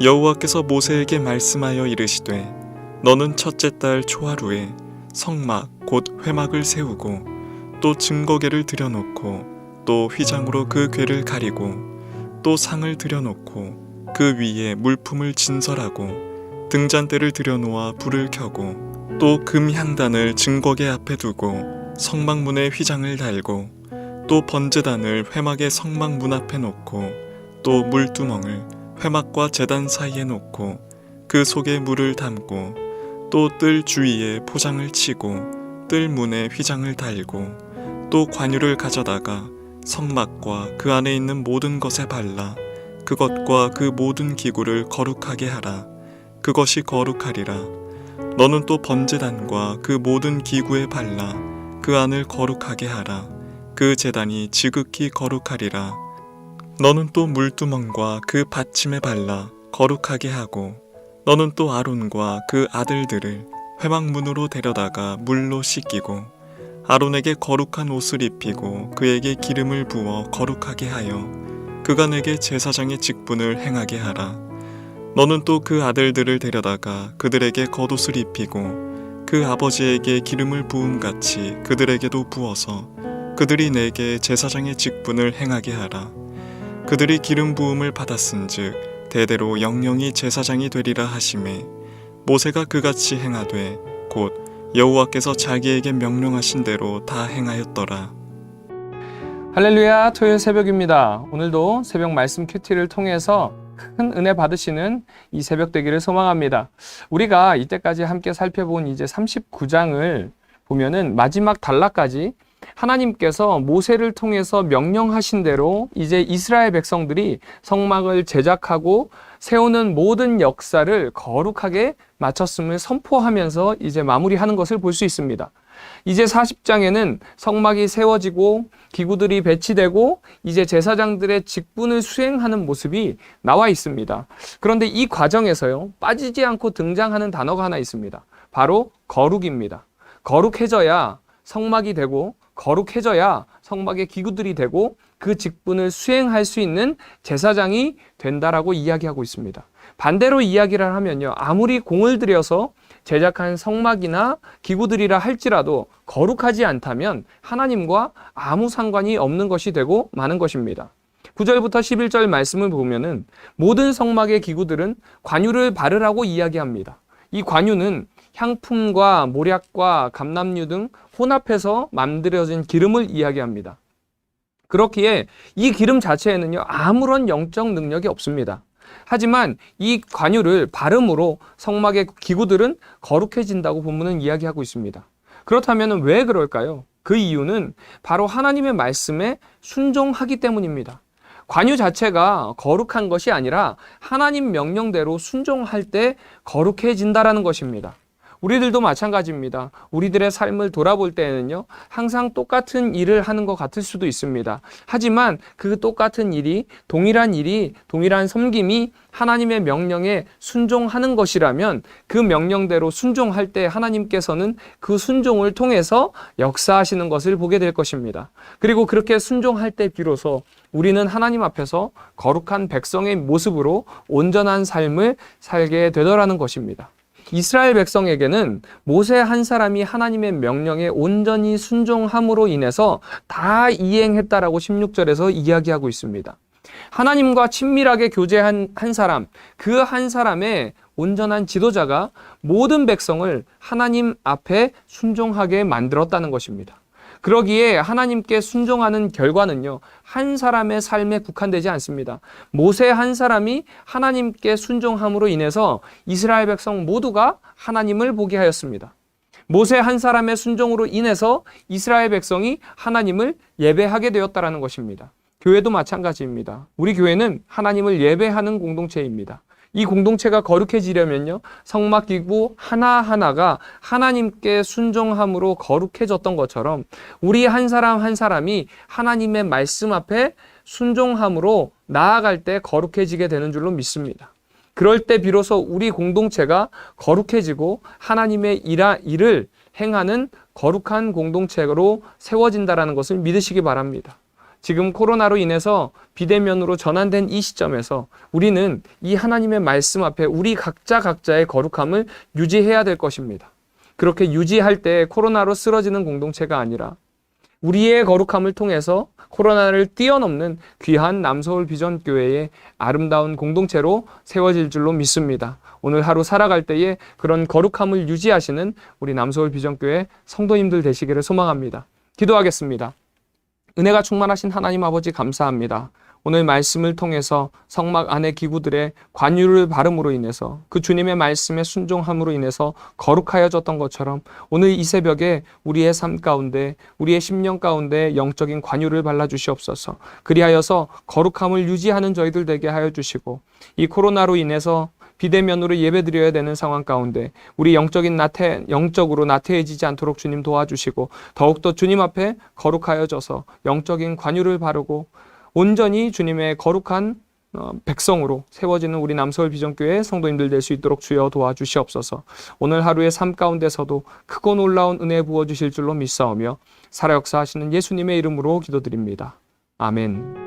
여호와께서 모세에게 말씀하여 이르시되 너는 첫째 달 초하루에 성막 곧 회막을 세우고 또 증거궤를 들여놓고 또 휘장으로 그 궤를 가리고 또 상을 들여놓고 그 위에 물품을 진설하고 등잔대를 들여놓아 불을 켜고 또 금향단을 증거궤 앞에 두고 성막문에 휘장을 달고 또 번제단을 회막의 성막문 앞에 놓고 또 물두멍을 회막과 제단 사이에 놓고 그 속에 물을 담고 또 뜰 주위에 포장을 치고 뜰 문에 휘장을 달고 또 관유를 가져다가 성막과 그 안에 있는 모든 것에 발라 그것과 그 모든 기구를 거룩하게 하라. 그것이 거룩하리라. 너는 또 번제단과 그 모든 기구에 발라 그 안을 거룩하게 하라. 그 제단이 지극히 거룩하리라. 너는 또 물두멍과 그 받침에 발라 거룩하게 하고 너는 또 아론과 그 아들들을 회막문으로 데려다가 물로 씻기고 아론에게 거룩한 옷을 입히고 그에게 기름을 부어 거룩하게 하여 그가 내게 제사장의 직분을 행하게 하라. 너는 또 그 아들들을 데려다가 그들에게 겉옷을 입히고 그 아버지에게 기름을 부음같이 그들에게도 부어서 그들이 내게 제사장의 직분을 행하게 하라. 그들이 기름 부음을 받았은즉 대대로 영영이 제사장이 되리라 하시매 모세가 그같이 행하되 곧 여호와께서 자기에게 명령하신 대로 다 행하였더라. 할렐루야, 토요일 새벽입니다. 오늘도 새벽 말씀 큐티를 통해서 큰 은혜 받으시는 이 새벽 되기를 소망합니다. 우리가 이때까지 함께 살펴본 이제 39장을 보면은 마지막 단락까지 하나님께서 모세를 통해서 명령하신 대로 이제 이스라엘 백성들이 성막을 제작하고 세우는 모든 역사를 거룩하게 마쳤음을 선포하면서 이제 마무리하는 것을 볼 수 있습니다. 이제 40장에는 성막이 세워지고 기구들이 배치되고 이제 제사장들의 직분을 수행하는 모습이 나와 있습니다. 그런데 이 과정에서요, 빠지지 않고 등장하는 단어가 하나 있습니다. 바로 거룩입니다. 거룩해져야 성막이 되고 거룩해져야 성막의 기구들이 되고 그 직분을 수행할 수 있는 제사장이 된다라고 이야기하고 있습니다. 반대로 이야기를 하면요, 아무리 공을 들여서 제작한 성막이나 기구들이라 할지라도 거룩하지 않다면 하나님과 아무 상관이 없는 것이 되고 마는 것입니다. 9절부터 11절 말씀을 보면은 모든 성막의 기구들은 관유를 바르라고 이야기합니다. 이 관유는 향품과 모략과 감람류 등 혼합해서 만들어진 기름을 이야기합니다. 그렇기에 이 기름 자체에는요, 아무런 영적 능력이 없습니다. 하지만 이 관유를 바름으로 성막의 기구들은 거룩해진다고 본문은 이야기하고 있습니다. 그렇다면 왜 그럴까요? 그 이유는 바로 하나님의 말씀에 순종하기 때문입니다. 관유 자체가 거룩한 것이 아니라 하나님 명령대로 순종할 때 거룩해진다라는 것입니다. 우리들도 마찬가지입니다. 우리들의 삶을 돌아볼 때에는요, 항상 똑같은 일을 하는 것 같을 수도 있습니다. 하지만 그 똑같은 일이, 동일한 섬김이 하나님의 명령에 순종하는 것이라면 그 명령대로 순종할 때 하나님께서는 그 순종을 통해서 역사하시는 것을 보게 될 것입니다. 그리고 그렇게 순종할 때 비로소 우리는 하나님 앞에서 거룩한 백성의 모습으로 온전한 삶을 살게 되더라는 것입니다. 이스라엘 백성에게는 모세 한 사람이 하나님의 명령에 온전히 순종함으로 인해서 다 이행했다라고 16절에서 이야기하고 있습니다. 하나님과 친밀하게 교제한 한 사람, 그 한 사람의 온전한 지도자가 모든 백성을 하나님 앞에 순종하게 만들었다는 것입니다. 그러기에 하나님께 순종하는 결과는요, 한 사람의 삶에 국한되지 않습니다. 모세 한 사람이 하나님께 순종함으로 인해서 이스라엘 백성 모두가 하나님을 보게 하였습니다. 모세 한 사람의 순종으로 인해서 이스라엘 백성이 하나님을 예배하게 되었다는 것입니다. 교회도 마찬가지입니다. 우리 교회는 하나님을 예배하는 공동체입니다. 이 공동체가 거룩해지려면요, 성막 기구 하나하나가 하나님께 순종함으로 거룩해졌던 것처럼 우리 한 사람 한 사람이 하나님의 말씀 앞에 순종함으로 나아갈 때 거룩해지게 되는 줄로 믿습니다. 그럴 때 비로소 우리 공동체가 거룩해지고 하나님의 일을 행하는 거룩한 공동체로 세워진다라는 것을 믿으시기 바랍니다. 지금 코로나로 인해서 비대면으로 전환된 이 시점에서 우리는 이 하나님의 말씀 앞에 우리 각자의 거룩함을 유지해야 될 것입니다. 그렇게 유지할 때 코로나로 쓰러지는 공동체가 아니라 우리의 거룩함을 통해서 코로나를 뛰어넘는 귀한 남서울 비전교회의 아름다운 공동체로 세워질 줄로 믿습니다. 오늘 하루 살아갈 때에 그런 거룩함을 유지하시는 우리 남서울 비전교회 성도님들 되시기를 소망합니다. 기도하겠습니다. 은혜가 충만하신 하나님 아버지 감사합니다. 오늘 말씀을 통해서 성막 안의 기구들의 관유를 바름으로 인해서 그 주님의 말씀에 순종함으로 인해서 거룩하여졌던 것처럼 오늘 이 새벽에 우리의 삶 가운데 우리의 심령 가운데 영적인 관유를 발라주시옵소서. 그리하여서 거룩함을 유지하는 저희들 되게 하여 주시고 이 코로나로 인해서 비대면으로 예배드려야 되는 상황 가운데 우리 영적으로 나태해지지 않도록 주님 도와주시고 더욱더 주님 앞에 거룩하여져서 영적인 관유를 바르고 온전히 주님의 거룩한 백성으로 세워지는 우리 남서울 비전교회 성도님들 될 수 있도록 주여 도와주시옵소서. 오늘 하루의 삶 가운데서도 크고 놀라운 은혜 부어주실 줄로 믿사오며 살아 역사하시는 예수님의 이름으로 기도드립니다. 아멘.